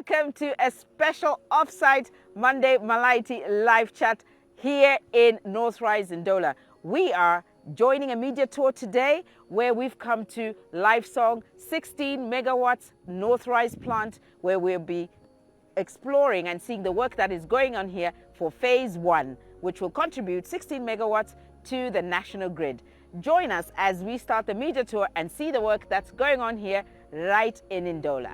welcome to a special offsite Monday Malaiti live chat here in Northrise Ndola. We are joining a media tour today where we've come to Lifesong 16 megawatts Northrise plant, where we'll be exploring and seeing the work that is going on here for phase 1, which will contribute 16 megawatts to the national grid. Join us as we start the media tour and see the work that's going on here right in Ndola.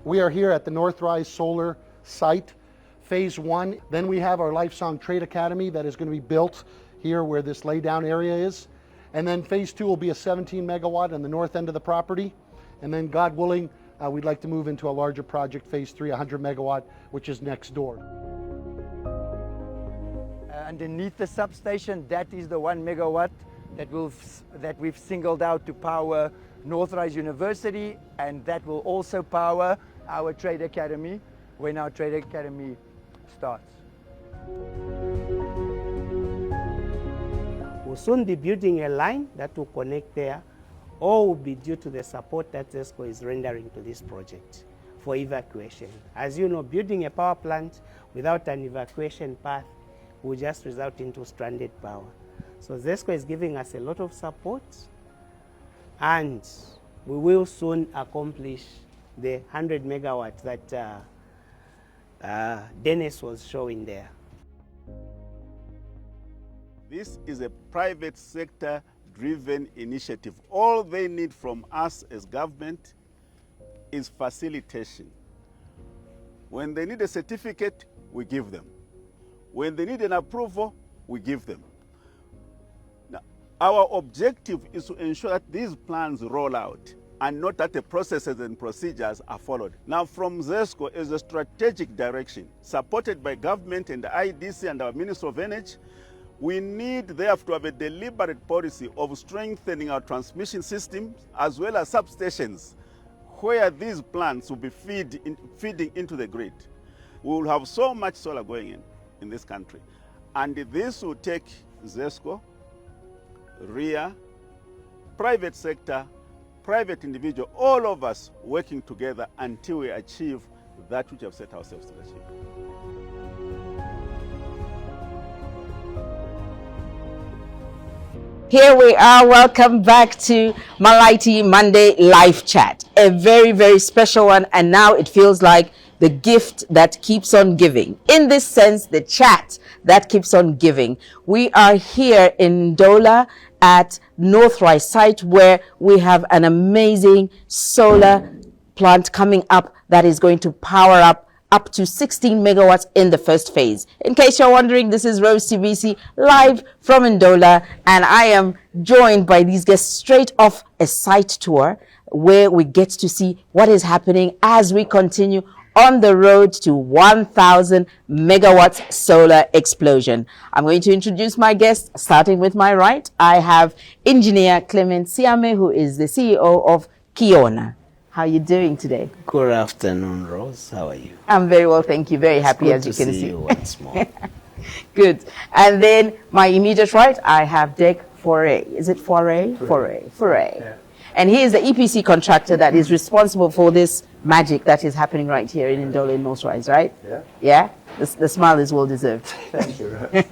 We are here at the Northrise Solar site, phase 1. Then we have our Lifesong Trade Academy that is going to be built here where this laydown area is. And then phase 2 will be a 17 megawatt on the north end of the property. And then God willing, we'd like to move into a larger project, phase 3, 100 megawatt, which is next door. Underneath the substation, that is the 1 megawatt that we've singled out to power Northrise University, and that will also power our Trade Academy when our Trade Academy starts. We'll soon be building a line that will connect there. All will be due to the support that ZESCO is rendering to this project for evacuation. As you know, building a power plant without an evacuation path will just result into stranded power. So ZESCO is giving us a lot of support, and we will soon accomplish the 100 megawatts that Dennis was showing there. This is a private sector driven initiative. All they need from us as government is facilitation. When they need a certificate, we give them. When they need an approval, we give them. Now, our objective is to ensure that these plans roll out and not that the processes and procedures are followed. Now, from ZESCO is a strategic direction supported by government and the IDC and our Minister of Energy. We need, therefore, to have a deliberate policy of strengthening our transmission systems as well as substations where these plants will be feeding into the grid. We will have so much solar going in this country. And this will take ZESCO, RIA, private sector, private individual, all of us working together until we achieve that which we have set ourselves to achieve. Here we are. Welcome back to Malaiti Monday Live Chat. A very, very special one. And now it feels like the gift that keeps on giving. In this sense, the chat that keeps on giving. We are here in Ndola at Northrise site where we have an amazing solar plant coming up that is going to power up to 16 megawatts in the first phase. In case you're wondering, this is Rose TBC live from Ndola, and I am joined by these guests straight off a site tour where we get to see what is happening as we continue on the road to 1,000 megawatts solar explosion. I'm going to introduce my guests, starting with my right. I have Engineer Clement Siame, who is the CEO of Kiona. How are you doing today? Good afternoon, Rose. How are you? I'm very well, thank you. Very happy, as you can see. You once more. Good. And then my immediate right, I have Dek Foray. Is it Foray? Foray. Yeah. And he is the EPC contractor that is responsible for this magic that is happening right here in Ndola in Northrise, right? Yeah. Yeah? The smile is well deserved. Thank you.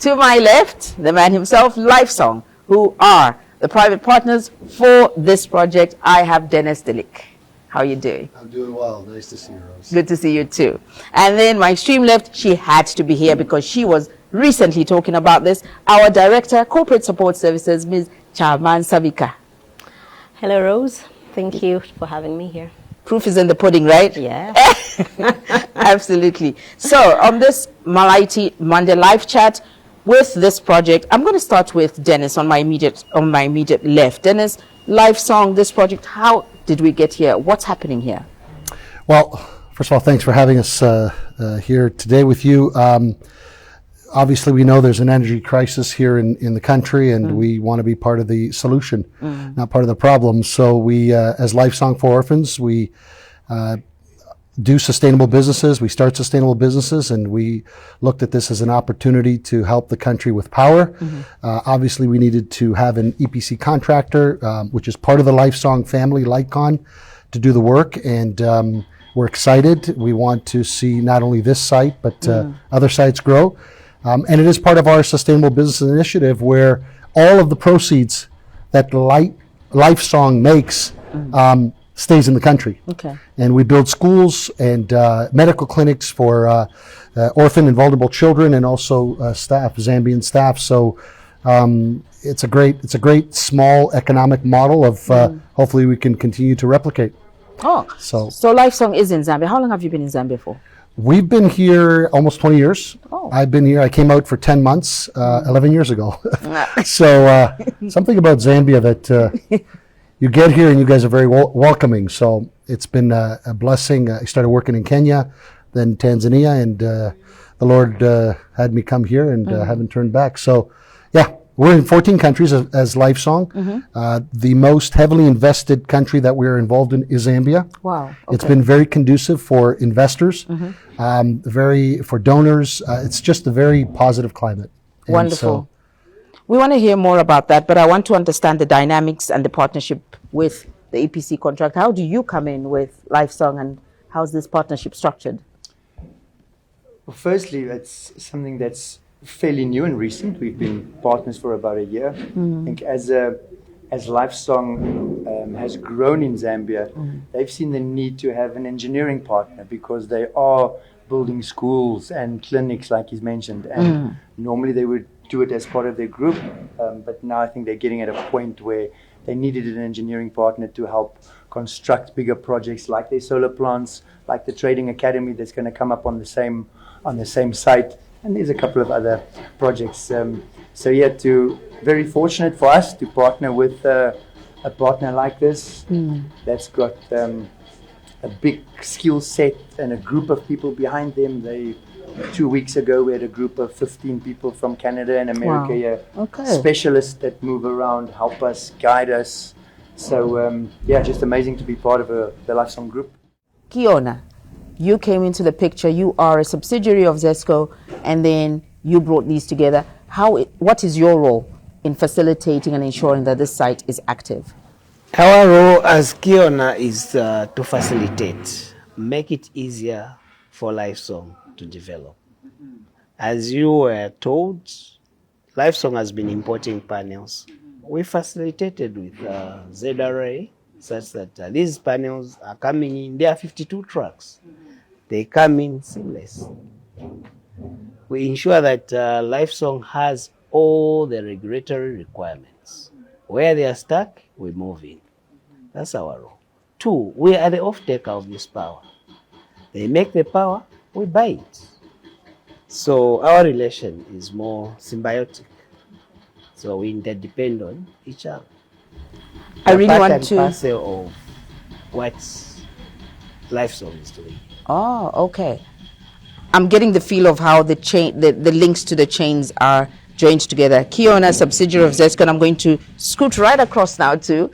To my left, the man himself, Lifesong, who are the private partners for this project. I have Dennis Delik. How are you doing? I'm doing well. Nice to see you, Rose. Good to see you too. And then my extreme left, she had to be here because she was recently talking about this. Our Director, Corporate Support Services, Ms. Chaman Savika. Hello, Rose. Thank you for having me here. Proof is in the pudding, right? Yeah. Absolutely. So on this Malaiti Monday live chat, with this project, I'm going to start with Dennis on my immediate left. Dennis, Lifesong, this project, how did we get here? What's happening here? Well, first of all, thanks for having us here today with you. Obviously, we know there's an energy crisis here in the country, and we want to be part of the solution, not part of the problem. So we, as Lifesong for Orphans, we do sustainable businesses. We start sustainable businesses, and we looked at this as an opportunity to help the country with power. Obviously, we needed to have an EPC contractor, which is part of the Lifesong family, LightCon, to do the work, and we're excited. We want to see not only this site, but other sites grow. And it is part of our Sustainable Business Initiative, where all of the proceeds that LifeSong makes stays in the country. Okay. And we build schools and medical clinics for orphan and vulnerable children, and also staff, Zambian staff. So it's a great small economic model of hopefully we can continue to replicate. Oh, so LifeSong is in Zambia. How long have you been in Zambia for? We've been here almost 20 years. Oh. I've been here. I came out for 10 months 11 years ago. So something about Zambia that you get here and you guys are very welcoming. So it's been a blessing. I started working in Kenya, then Tanzania, and the Lord had me come here and haven't turned back. So yeah, we're in 14 countries as LifeSong. The most heavily invested country that we're involved in is Zambia. Wow. Okay. It's been very conducive for investors, for donors. It's just a very positive climate. And wonderful. We want to hear more about that, but I want to understand the dynamics and the partnership with the EPC contract. How do you come in with LifeSong, and how's this partnership structured? Well, firstly, it's something that's fairly new and recent. We've been partners for about a year. I think as LifeSong has grown in Zambia, they've seen the need to have an engineering partner, because they are building schools and clinics, like he's mentioned. And normally they would do it as part of their group, but now I think they're getting at a point where they needed an engineering partner to help construct bigger projects like their solar plants, like the trading academy that's going to come up on the same site. And there's a couple of other projects. So yeah, very fortunate for us to partner with a partner like this that's got a big skill set and a group of people behind them. 2 weeks ago, we had a group of 15 people from Canada and America, specialists that move around, help us, guide us. So yeah, just amazing to be part of the LifeSong group. Kiona, you came into the picture. You are a subsidiary of ZESCO, and then you brought these together. What is your role in facilitating and ensuring that this site is active? Our role as Kiona is to facilitate, make it easier for LifeSong to develop. As you were told, LifeSong has been importing panels. We facilitated with ZRA, such that these panels are coming in. There are 52 trucks. They come in seamless. We ensure that LifeSong has all the regulatory requirements. Where they are stuck, we move in. That's our role. 2, we are the off-taker of this power. They make the power, we buy it. So our relation is more symbiotic. So we interdepend on each other. I really want to parcel of what LifeSong is doing. Oh, okay. I'm getting the feel of how the links to the chains are joined together. Kiona, subsidiary of ZESCO, and I'm going to scoot right across now to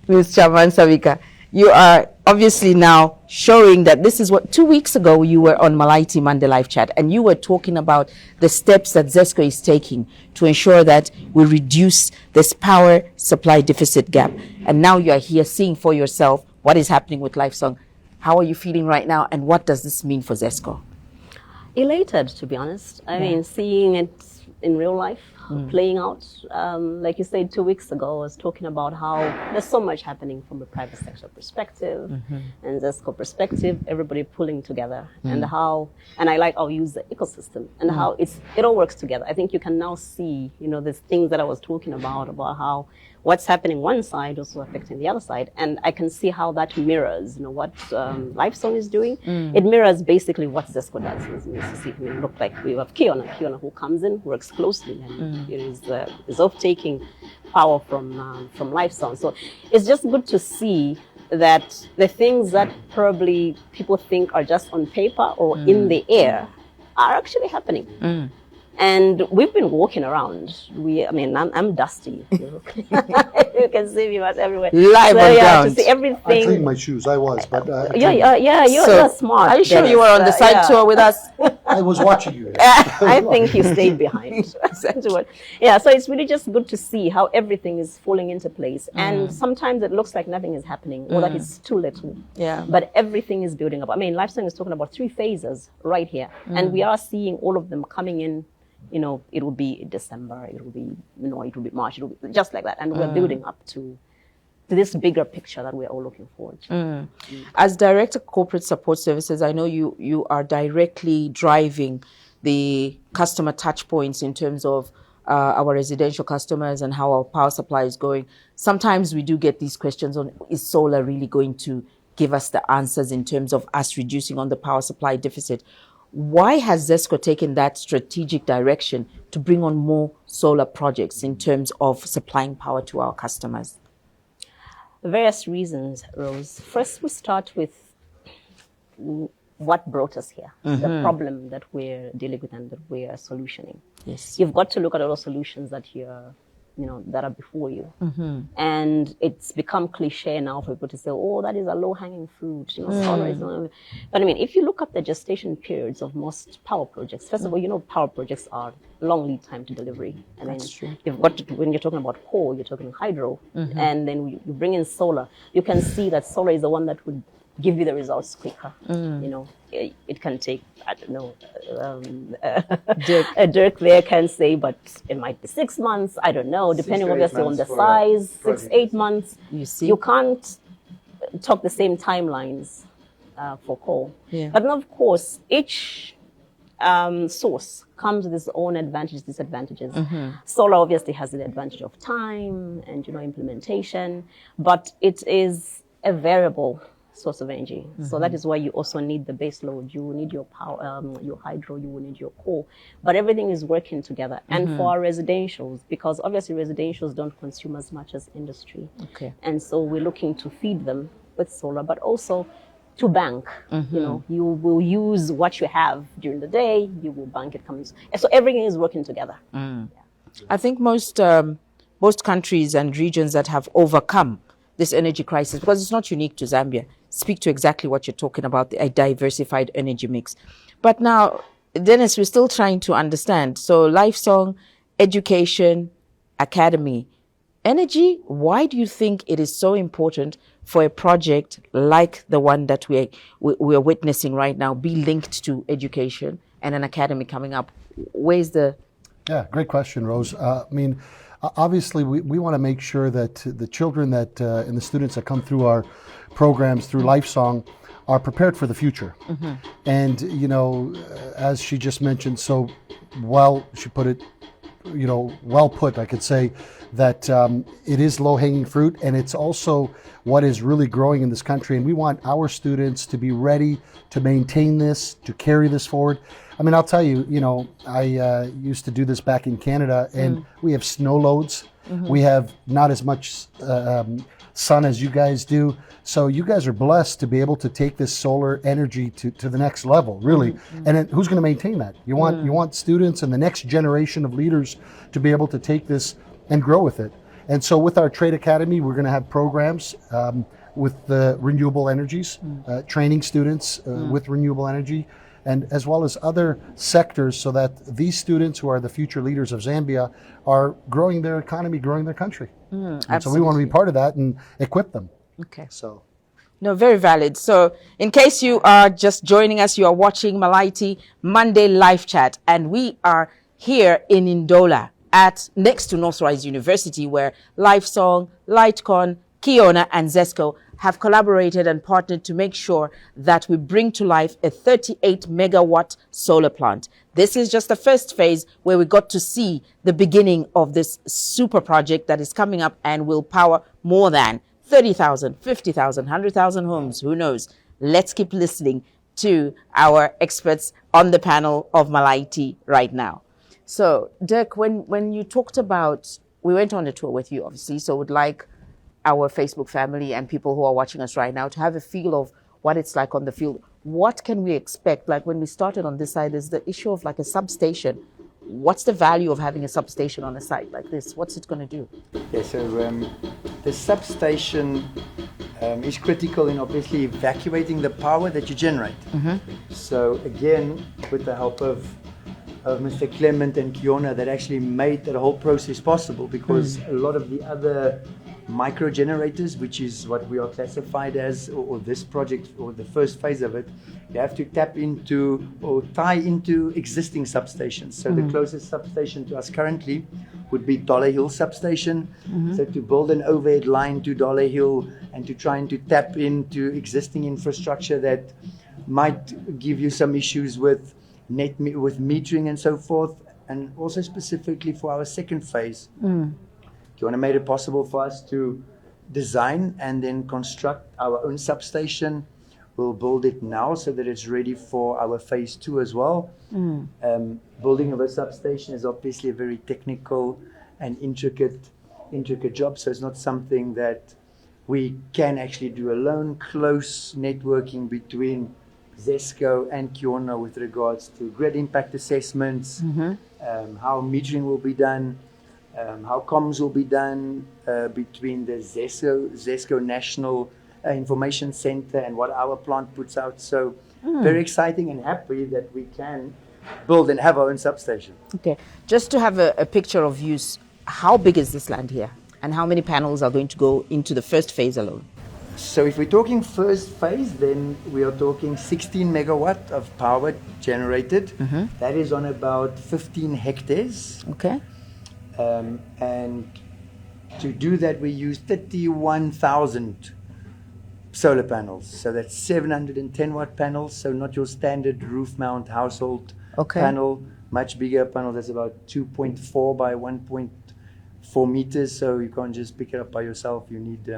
Ms. Chairman Savika. You are obviously now showing that this is what 2 weeks ago you were on Malaiti Monday Live Chat, and you were talking about the steps that ZESCO is taking to ensure that we reduce this power supply deficit gap. And now you are here seeing for yourself what is happening with LifeSong. How are you feeling right now, and what does this mean for ZESCO? Elated, to be honest. I mean, seeing it in real life, playing out. Like you said 2 weeks ago, I was talking about how there's so much happening from a private sector perspective and ZESCO perspective, everybody pulling together, and I'll use the ecosystem and how it all works together. I think you can now see, these things that I was talking about how what's happening one side also affecting the other side, and I can see how that mirrors, what LifeSong is doing. It mirrors basically what ZESCO does in Mississippi. Look like we have Kiona who comes in, works closely, and is off-taking power from LifeSong. So it's just good to see that the things that probably people think are just on paper or in the air are actually happening. And we've been walking around. I'm dusty. You can see me much everywhere. Live on ground. To see everything. I cleaned my shoes. I was, but you're smart. Are you sure you were on the side tour with us? I was watching you. I think he stayed behind. Yeah, so it's really just good to see how everything is falling into place. And sometimes it looks like nothing is happening or that it's too little. Yeah. But everything is building up. I mean, LifeSong is talking about 3 phases right here. And we are seeing all of them coming in. You know, it will be December, it will be, it will be March, it will be just like that. And we're building up to this bigger picture that we're all looking forward to. As Director of Corporate Support Services, I know you are directly driving the customer touch points in terms of our residential customers and how our power supply is going. Sometimes we do get these questions on, is solar really going to give us the answers in terms of us reducing on the power supply deficit? Why has ZESCO taken that strategic direction to bring on more solar projects in terms of supplying power to our customers? Various reasons, Rose. First, we start with what brought us here, the problem that we're dealing with and that we are solutioning. Yes. You've got to look at all those solutions that that are before you. And it's become cliche now for people to say, oh, that is a low-hanging fruit. Solar is not. But I mean, if you look at the gestation periods of most power projects, first of all, power projects are long lead time to delivery. I mean, you've got to, when you're talking about coal, you're talking hydro, and then you bring in solar. You can see that solar is the one that would give you the results quicker. It can take, I don't know, Dirk there can say, but it might be 6 months, I don't know, depending obviously on the size, 6, 8 months. You see? You can't talk the same timelines for coal. Yeah. But then of course, each source comes with its own advantages, disadvantages. Solar obviously has the advantage of time and, implementation, but it is a variable source of energy. So that is why you also need the base load. You need your power, your hydro, you will need your coal. But everything is working together. And for our residentials, because obviously residentials don't consume as much as industry. Okay. And so we're looking to feed them with solar, but also to bank. You will use what you have during the day, you will bank it comes. So everything is working together. Yeah. I think most countries and regions that have overcome this energy crisis, because it's not unique to Zambia, speak to exactly what you're talking about, a diversified energy mix. But now, Dennis, we're still trying to understand. So LifeSong, education, academy, energy, why do you think it is so important for a project like the one that we're witnessing right now be linked to education and an academy coming up? Where's the... Yeah, great question, Rose. Obviously, we want to make sure that the children that and the students that come through our programs through LifeSong are prepared for the future. And, as she just mentioned, so well, she put it, well put, I could say, that it is low-hanging fruit, and it's also what is really growing in this country. And we want our students to be ready to maintain this, to carry this forward. I mean, I'll tell you, I used to do this back in Canada, and we have snow loads. We have not as much sun as you guys do. So you guys are blessed to be able to take this solar energy to the next level, really. And then who's going to maintain that? You want students and the next generation of leaders to be able to take this and grow with it. And so with our Trade Academy, we're going to have programs with the renewable energies, training students with renewable energy, and as well as other sectors, so that these students who are the future leaders of Zambia are growing their economy, growing their country. And so we want to be part of that and equip them. Okay. So. No, very valid. So in case you are just joining us, you are watching Malaiti Monday Live Chat, and we are here in Ndola next to Northrise University, where LifeSong, LightCon, Kiona, and ZESCO have collaborated and partnered to make sure that we bring to life a 38 megawatt solar plant. This is just the first phase where we got to see the beginning of this super project that is coming up and will power more than 30,000, 50,000, 100,000 homes. Who knows? Let's keep listening to our experts on the panel of Malaiti right now. So, Dirk, when you talked about, we went on a tour with you, obviously, so would like our Facebook family and people who are watching us right now to have a feel of what it's like on the field. What can we expect? Like when we started on this side, is the issue of like a substation. What's the value of having a substation on a site like this? What's it going to do? Yeah, so the substation is critical in obviously evacuating the power that you generate. So again, with the help of Mr. Clement and Kiona, that actually made that whole process possible, because a lot of the other micro generators, which is what we are classified as, or this project, or the first phase of it, you have to tap into or tie into existing substations. So the closest substation to us currently would be Dollar Hill substation. So to build an overhead line to Dollar Hill and to try and to tap into existing infrastructure that might give you some issues with with metering and so forth, and also specifically for our second phase. Kiona made it possible for us to design and then construct our own substation. We'll build it now so that it's ready for our phase 2 as well. Building of a substation is obviously a very technical and intricate job, so it's not something that we can actually do alone. Close networking between ZESCO and Kiona with regards to grid impact assessments, how metering will be done, how comms will be done between the ZESCO National Information Center and what our plant puts out. So very exciting and happy that we can build and have our own substation. Okay, just to have a picture of use, how big is this land here? And how many panels are going to go into the first phase alone? So if we're talking first phase, then we are talking 16 megawatt of power generated. That is on about 15 hectares. Okay. And to do that, we use 31,000 solar panels. So that's 710 watt panels. So not your standard roof mount household panel, much bigger panel. That's about 2.4 by 1.4 meters. So you can't just pick it up by yourself. You need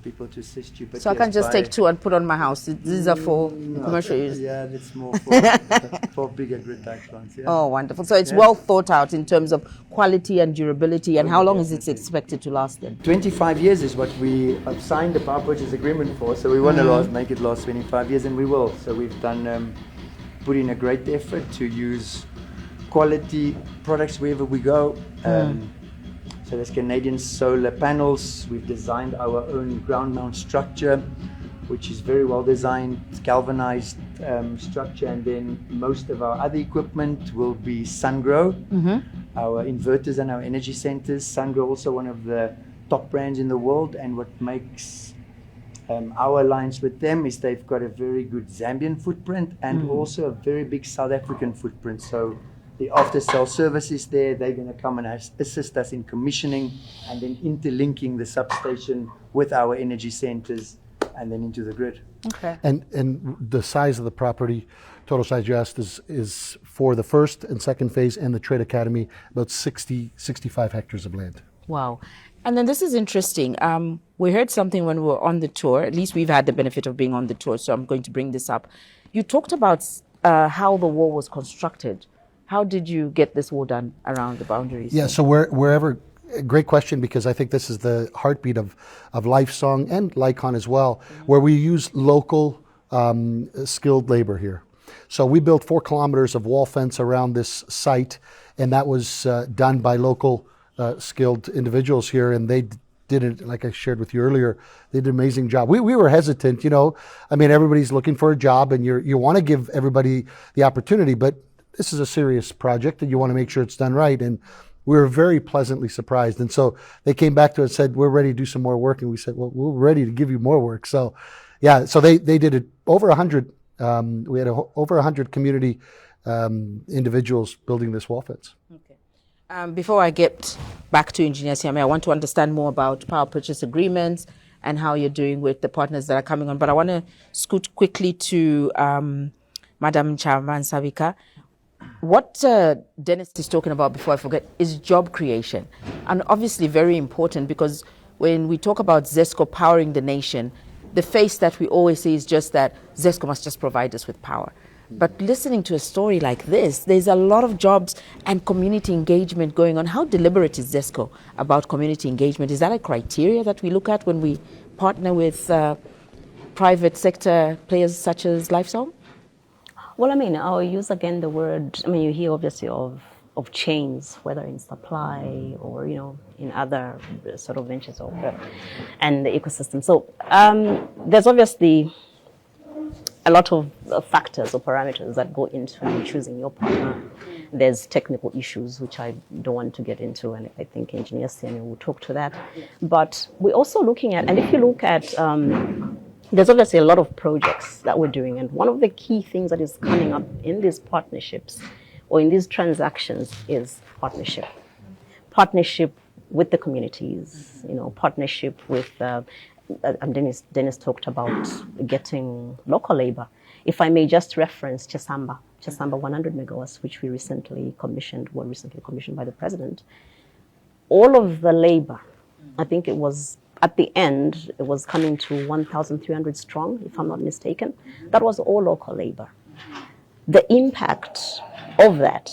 people to assist you. But so I can just take 2 and put on my house. These are for commercial use. Yeah, that's more for bigger grid type plants. Yeah. Oh, wonderful. So it's well thought out in terms of quality and durability. And how long is it expected to last then? 25 years is what we have signed the power purchase agreement for. So we want to make it last 25 years, and we will. So we've done put in a great effort to use quality products wherever we go. So there's Canadian solar panels. We've designed our own ground mount structure, which is very well designed. It's galvanized structure, and then most of our other equipment will be SunGrow. Our inverters and our energy centers. SunGrow also one of the top brands in the world, and what makes our alliance with them is they've got a very good Zambian footprint and also a very big South African footprint. So the after-sale service is there. They're going to come and assist us in commissioning and then interlinking the substation with our energy centers and then into the grid. Okay. And the size of the property, total size you asked, is for the first and second phase and the Trade Academy, about 65 hectares of land. Wow. And then this is interesting. We heard something when we were on the tour. At least we've had the benefit of being on the tour, so I'm going to bring this up. You talked about how the wall was constructed. How did you get this wall done around the boundaries? Yeah, so wherever, great question, because I think this is the heartbeat of LifeSong and LightCon as well, where we use local skilled labor here. So we built 4 kilometers of wall fence around this site, and that was done by local skilled individuals here, and they did it, like I shared with you earlier, they did an amazing job. We were hesitant, you know, I mean, everybody's looking for a job, and you want to give everybody the opportunity, but this is a serious project and you want to make sure it's done right. And we were very pleasantly surprised. And so they came back to us and said, we're ready to do some more work. And we said, well, we're ready to give you more work. So yeah, so they did it over 100. We had over 100 community individuals building this wall fence. Okay. Before I get back to Engineer Siame, I want to understand more about power purchase agreements and how you're doing with the partners that are coming on. But I want to scoot quickly to Madam Chairman Savika. What Dennis is talking about, before I forget, is job creation. And obviously very important, because when we talk about ZESCO powering the nation, the face that we always see is just that ZESCO must just provide us with power. But listening to a story like this, there's a lot of jobs and community engagement going on. How deliberate is ZESCO about community engagement? Is that a criteria that we look at when we partner with private sector players such as LifeSong? Well, I mean, I'll use again the word, I mean, you hear obviously of of chains, whether in supply or in other sort of ventures and the ecosystem. So there's obviously a lot of factors or parameters that go into choosing your partner. There's technical issues, which I don't want to get into, and I think Engineer Siame will talk to that. But we're also looking at, and if you look at, there's obviously a lot of projects that we're doing, and one of the key things that is coming up in these partnerships or in these transactions is partnership. Partnership with the communities, partnership with, Dennis talked about getting local labor. If I may just reference Chesamba 100 megawatts, which were recently commissioned by the president. All of the labor, I think it was, at the end, it was coming to 1,300 strong, if I'm not mistaken. That was all local labor. The impact of that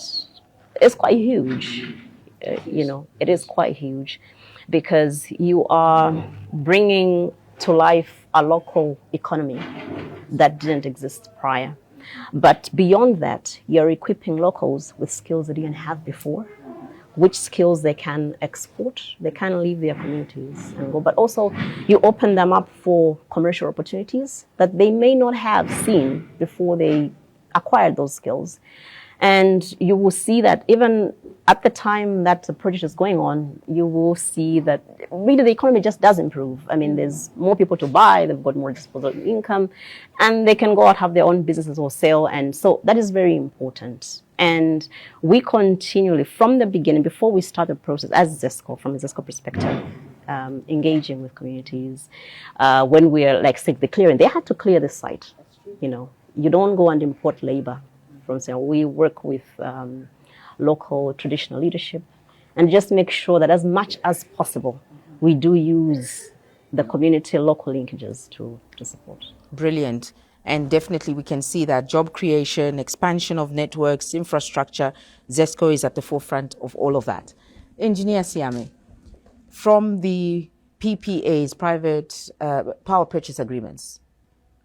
is quite huge. It is quite huge because you are bringing to life a local economy that didn't exist prior. But beyond that, you're equipping locals with skills they didn't have before, which skills they can export, they can leave their communities and go. But also, you open them up for commercial opportunities that they may not have seen before they acquired those skills. And you will see that even at the time that the project is going on, you will see that really the economy just does improve. I mean, there's more people to buy, they've got more disposable income, and they can go out, have their own businesses or sell. And so that is very important. And we continually, from the beginning, before we start the process, as ZESCO, from a ZESCO perspective, engaging with communities, when we're the clearing, they had to clear the site. You don't go and import labor from saying, we work with local traditional leadership and just make sure that as much as possible, we do use the community local linkages to support. Brilliant. And definitely we can see that job creation, expansion of networks, infrastructure, ZESCO is at the forefront of all of that. Engineer Siame, from the PPAs, private power purchase agreements,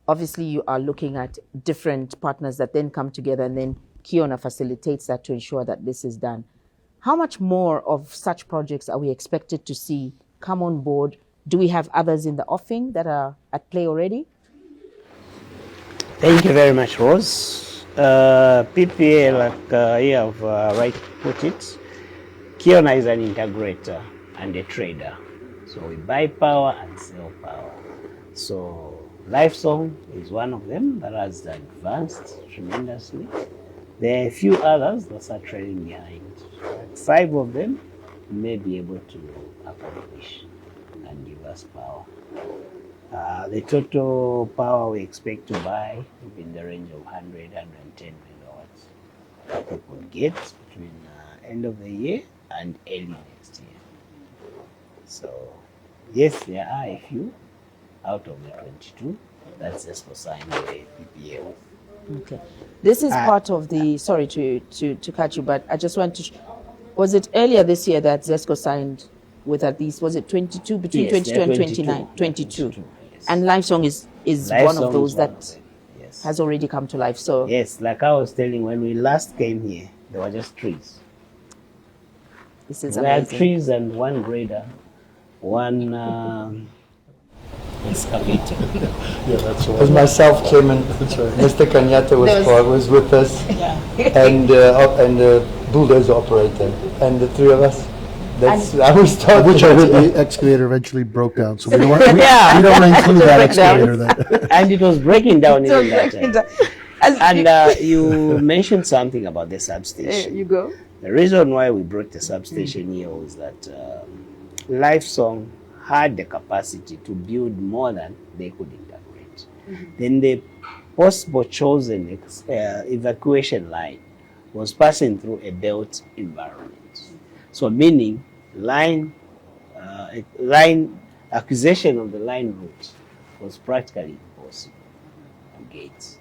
obviously you are looking at different partners that then come together, and then Kiona facilitates that to ensure that this is done. How much more of such projects are we expected to see come on board? Do we have others in the offing that are at play already? Thank you very much, Rose. PPA, like you have right put it, Kiona is an integrator and a trader. So we buy power and sell power. So LifeSong is one of them that has advanced tremendously. There are a few others that are trailing behind. 5 of them may be able to accomplish and give us power. The total power we expect to buy will be in the range of 100, 110 megawatts that we could get between end of the year and early next year. So, yes, there are a few out of the 22. That's just for signing the PPA. Okay. This is part of the, sorry to cut you, but I just want to, was it earlier this year that ZESCO signed with at least, was it 22, between Yes, 22 and 22. 29? 22. Yes. And LifeSong is LifeSong one of those is one that of them. Yes. has already come to life. So Yes, like I was telling, when we last came here, there were just trees. this is We had amazing. trees and one grader, one excavator. Yeah, that's It was myself, Chairman. Mr. Kanyata was with us, and the bulldozer operator, and the 3 of us. That's how we started. Which I heard the excavator eventually broke down, so we don't want, we don't want to include that excavator then. And it was breaking down So even that time. And you mentioned something about the substation. You go. The reason why we brought the substation here was that LifeSong had the capacity to build more than they could integrate. Then the possible chosen evacuation line was passing through a belt environment. So meaning line acquisition of the line route was practically impossible to get,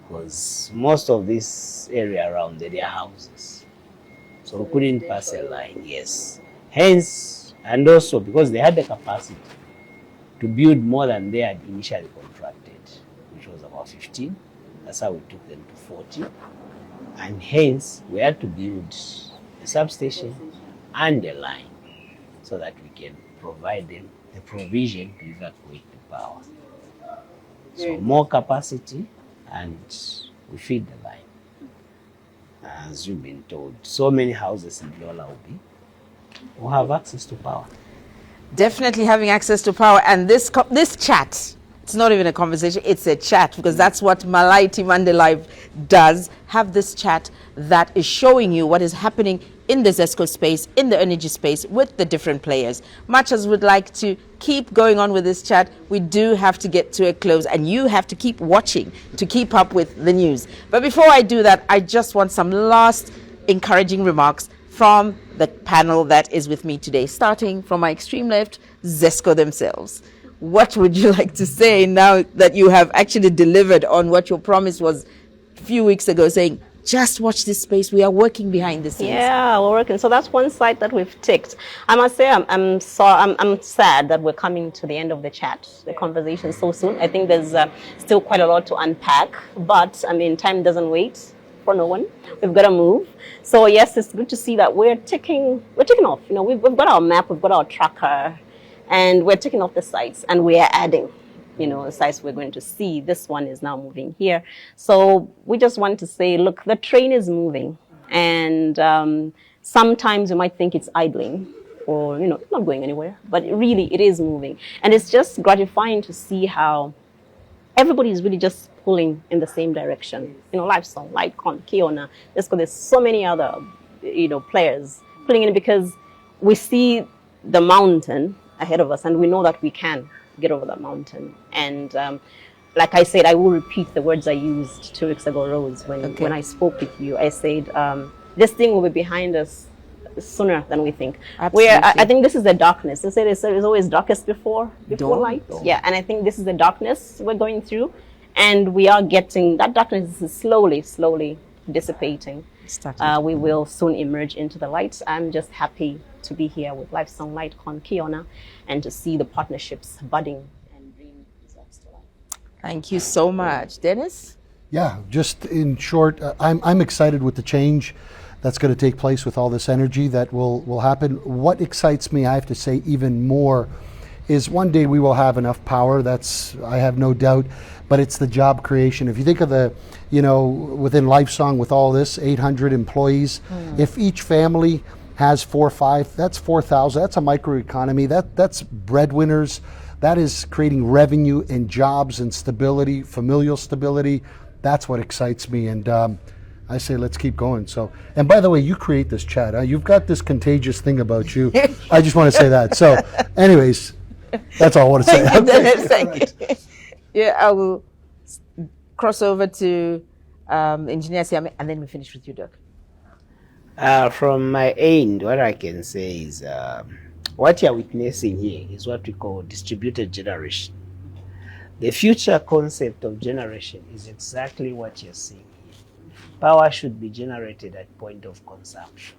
because most of this area around there, they are houses. So we couldn't pass a line, yes. Hence, and also because they had the capacity to build more than they had initially contracted, which was about 15. That's how we took them to 40. And hence, we had to build a substation, and a line, so that we can provide them the provision to evacuate the power. So more capacity, and we feed the line. As you've been told, so many houses in Lola will have access to power. Definitely having access to power. And this chat, it's not even a conversation, it's a chat, because that's what Malaiti Monday Live does. Have this chat that is showing you what is happening in the ZESCO space, in the energy space, with the different players. Much as we'd like to keep going on with this chat, we do have to get to a close, and you have to keep watching to keep up with the news. But before I do that, I just want some last encouraging remarks from the panel that is with me today, starting from my extreme left, ZESCO themselves. What would you like to say now that you have actually delivered on what your promise was a few weeks ago, saying, just watch this space, we are working behind the scenes? Yeah, we're working. So that's one side that we've ticked. I must say, I'm sad that we're coming to the end of the chat, the conversation so soon. I think there's still quite a lot to unpack, but I mean, time doesn't wait for no one. We've got to move. So yes, it's good to see that we're taking off. You know, we've got our map, we've got our tracker, and we're taking off the sites, and we are adding, you know, the sites we're going to see. This one is now moving here. So we just want to say, look, the train is moving, and sometimes you might think it's idling, or, you know, it's not going anywhere, but really it is moving. And it's just gratifying to see how everybody is really just pulling in the same direction. You know, LiveSong, LightCon, Kiona, there's so many other, you know, players pulling in, because we see the mountain ahead of us, and we know that we can get over that mountain. And like I said, I will repeat the words I used 2 weeks ago, Rose, when I spoke with you. I said, this thing will be behind us sooner than we think. Absolutely. I think this is the darkness. They say there's always darkest before Dawn. light. Yeah, and I think this is the darkness we're going through, and we are getting, that darkness is slowly dissipating. We will soon emerge into the light. I'm just happy to be here with LiveSong, LightCon, Kiona, and to see the partnerships budding and bring results to life. Thank you so much. Dennis? Yeah, just in short, I'm excited with the change that's going to take place with all this energy that will happen. What excites me, I have to say, even more, is one day we will have enough power. That's, I have no doubt, but it's the job creation. If you think of the, you know, within LiveSong, with all this, 800 employees, if each family has 4 or 5, that's 4,000. That's a microeconomy. That's breadwinners. That is creating revenue and jobs and stability, familial stability. That's what excites me. And I say, let's keep going. So, and by the way, you create this chat. Huh? You've got this contagious thing about you. I just want to say that. So, anyways, that's all I want to say. Thank you, Dennis. Thank you. Yeah, I will cross over to Engineer Siame, and then we finish with you, Doc. From my end, what I can say is what you're witnessing here is what we call distributed generation. The future concept of generation is exactly what you're seeing here. Power should be generated at point of consumption.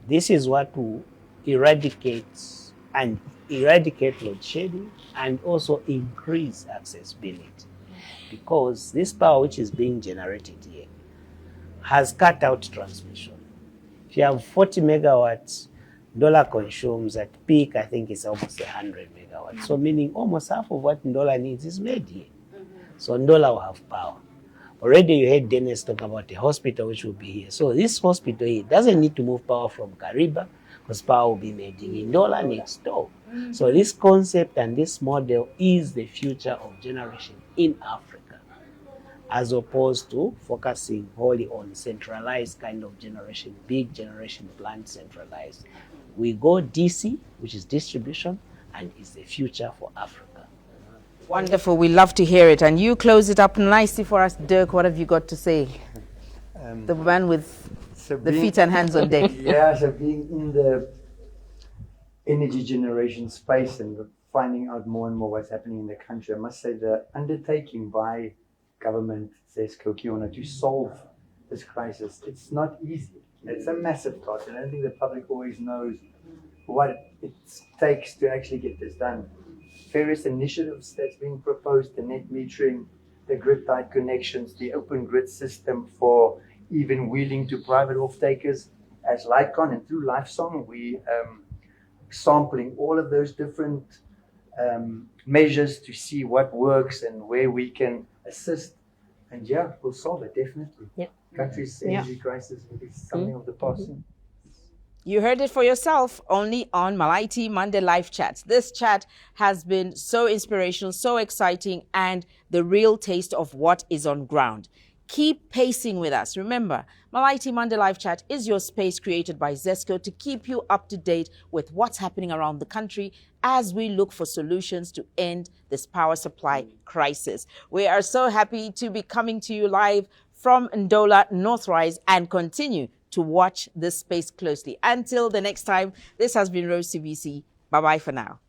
This is what will eradicate load shedding and also increase accessibility, because this power which is being generated here has cut out transmission. If you have 40 megawatts, Ndola consumes at peak, I think it's almost 100 megawatts. So meaning almost half of what Ndola needs is made here. So Ndola will have power. Already you heard Dennis talk about a hospital which will be here. So this hospital here doesn't need to move power from Kariba, because power will be made in Ndola next door. So this concept and this model is the future of generation in Africa, as opposed to focusing wholly on centralized kind of generation, big generation plant centralized. We go DC, which is distribution, and is the future for Africa. Wonderful. We love to hear it. And you close it up nicely for us, Dirk. What have you got to say? The man with the feet and hands on deck. Yeah, so being in the energy generation space and finding out more and more what's happening in the country, I must say the undertaking by government, ZESCO, Kiona, to solve this crisis, it's not easy. It's a massive task, and I don't think the public always knows what it takes to actually get this done. Various initiatives that's being proposed, the net metering, the grid-tied connections, the open grid system for even wheeling to private off-takers, as LightCon and through LifeSong, we sampling all of those different measures to see what works and where we can assist. And yeah, we'll solve it, definitely. Yeah. Country's energy crisis is something of the past. You heard it for yourself only on Malaiti Monday Live Chat. This chat has been so inspirational, so exciting, and the real taste of what is on ground. Keep pacing with us. Remember, Malaiti Monday Live Chat is your space created by Zesco to keep you up to date with what's happening around the country as we look for solutions to end this power supply crisis. We are so happy to be coming to you live from Ndola Northrise and continue to watch this space closely. Until the next time, this has been Rose CBC. Bye-bye for now.